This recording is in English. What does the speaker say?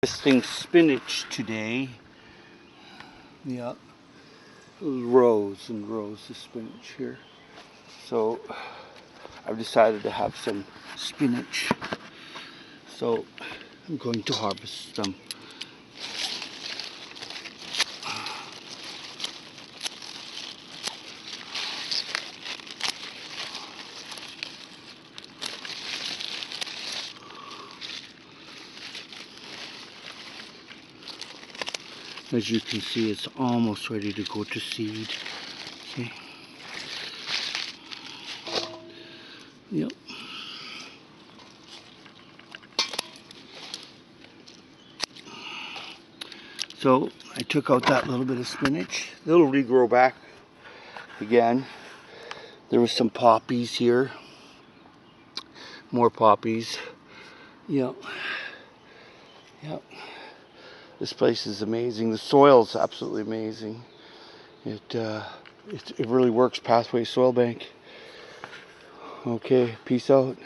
Harvesting spinach today. Yeah, rows and rows of spinach here. So I've decided to have some spinach. So I'm going to harvest some. As you can see, it's almost ready to go to seed. Okay. Yep. So I took out that little bit of spinach. It'll regrow back again. There was some poppies here. More poppies. Yep. Yep. This place is amazing. The soil's absolutely amazing. It really works. Pathway Soil Bank. Okay, peace out.